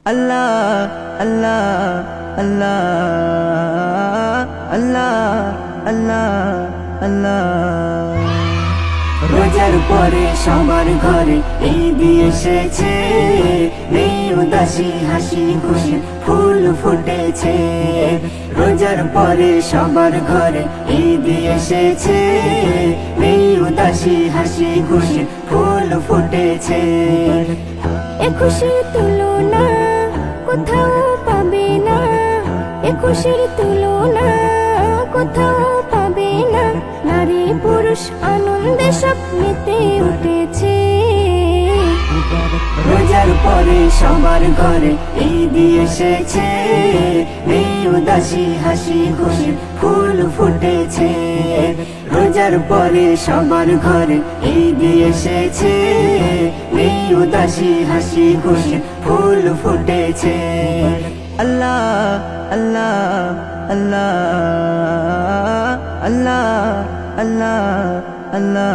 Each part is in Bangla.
আল্লাহ আল্লাহ আল্লাহ আল্লাহ আল্লাহ আল্লাহ। রোজার পরে সবার ঘরে ঈদ এসেছে, নেই উদাসী হাসি খুশি ফুল ফুটেছে। রোজার পরে সবার ঘরে ঈদ এসেছে, নেই উদাসী হাসি খুশি ফুল ফুটেছে। এ খুশির তুলনা কোথাও পাবে না, এ খুশির তুলনা কোথাও পাবে না। নারী পুরুষ আনন্দে সব মেতে উঠেছে। রোজার পরে সবার ঘরে ঈদ এসেছে, নেই উদাসী হাসি খুশি ফুল ফুটেছে। রোজার পরে সবার ঘরে ঈদ এসেছে, নেই উদাসী হাসি খুশি ফুল ফুটেছে। আল্লাহ আল্লাহ আল্লাহ আল্লাহ আল্লাহ আল্লাহ।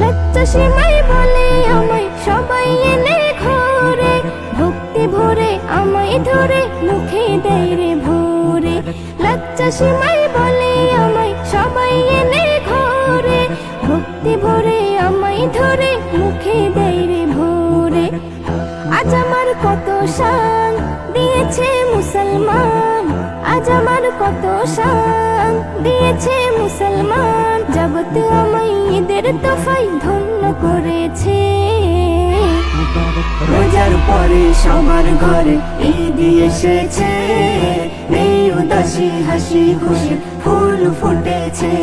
লজ্জা সীমাই বলে আমায় সবাই এনে ঘরে, ভক্তি ভরে আমায় ধরে মুখে দেয় রে ভোরে। লজ্জা সীমাই বলে আমায় সবাই এনে ঘরে, ভক্তি ভরে আমায় ধরে মুখে দেয় রে ভোরে। আজ আমার কত শান দিয়েছে মুসলমান, আজ আমার কত শান দিয়েছে মুসলমান। জগৎ আমায় ঈদের তোফায় ধন্য করেছে। রোজার পরে সবার ঘরে ঈদ এসেছে, নেই উদাসী হাসি খুশি ফুল ফুটেছে।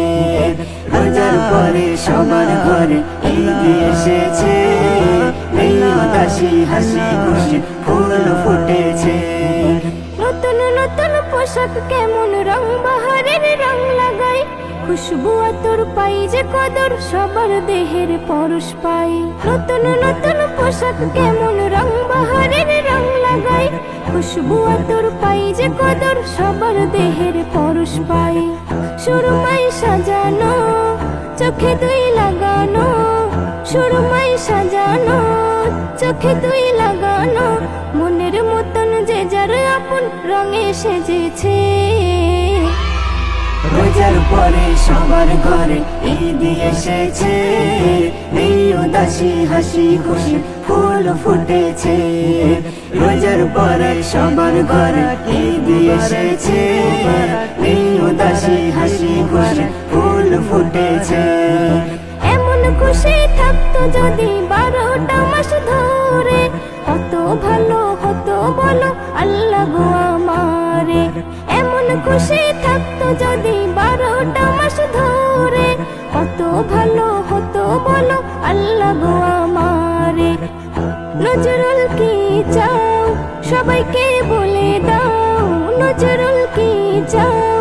রোজার পরে সবার ঘরে ঈদ এসেছে, নেই উদাসী হাসি খুশি ফুল ফুটেছে। নতুন নতুন পোশাক কেমন রং বাহারের রং লাগাই, খুশবু আতর পাই যে কদর সবার দেহের পরশ পাই। নতুন নতুন পোশাক কেমন রং বাহারের রং লাগাই, খুশবু আতর পাই যে কদর সবার দেহের পরশ পাই। সুরমাই সাজানো চোখে তুই লাগানো, সুরমাই সাজানো চোখে তুই লাগানো। মনের মতন যে যার আপন রঙে সেজেছে। রোজার পরে সবার ঘরে ঈদ এসেছে, নেই উদাসী হাসি খুশি ফুল ফুটেছে। রোজার পরে সবার ঘরে ঈদ এসেছে, নেই উদাসী হাসি খুশি ফুল ফুটেছে। এমন খুশি থাকতো যদি 12টা মাস ধরে, কত ভালো হতো বলো আল্লাহ গো আমারে। এমন খুশি থাকতো যদি 12টা মাস ধরে, কত ভালো হতো বলো আল্লাহ গো আমারে। নজরুল কি চাও সবাইকে বলে দাও, নজরুল কি চাও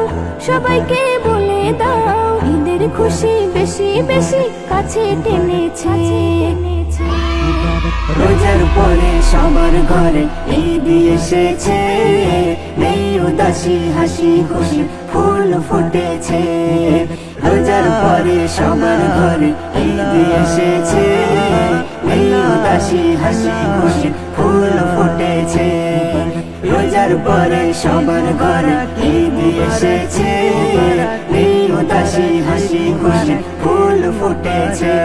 সবাইকে বলে দাও। ঈদের খুশি বেশি বেশি কাছে টেনেছে। রোজার পরে সবার ঘরে ঈদ এসেছে, নেই উদাসী হাসি খুশি ফুল ফুটেছে। রোজার পরে সবার ঘরে ঈদ এসেছে, নেই উদাসী হাসি খুশি ফুল ফুটেছে। রোজার পরে সবার ঘরে ঈদ এসেছে, নেই উদাসী হাসি খুশি ফুল ফুটেছে।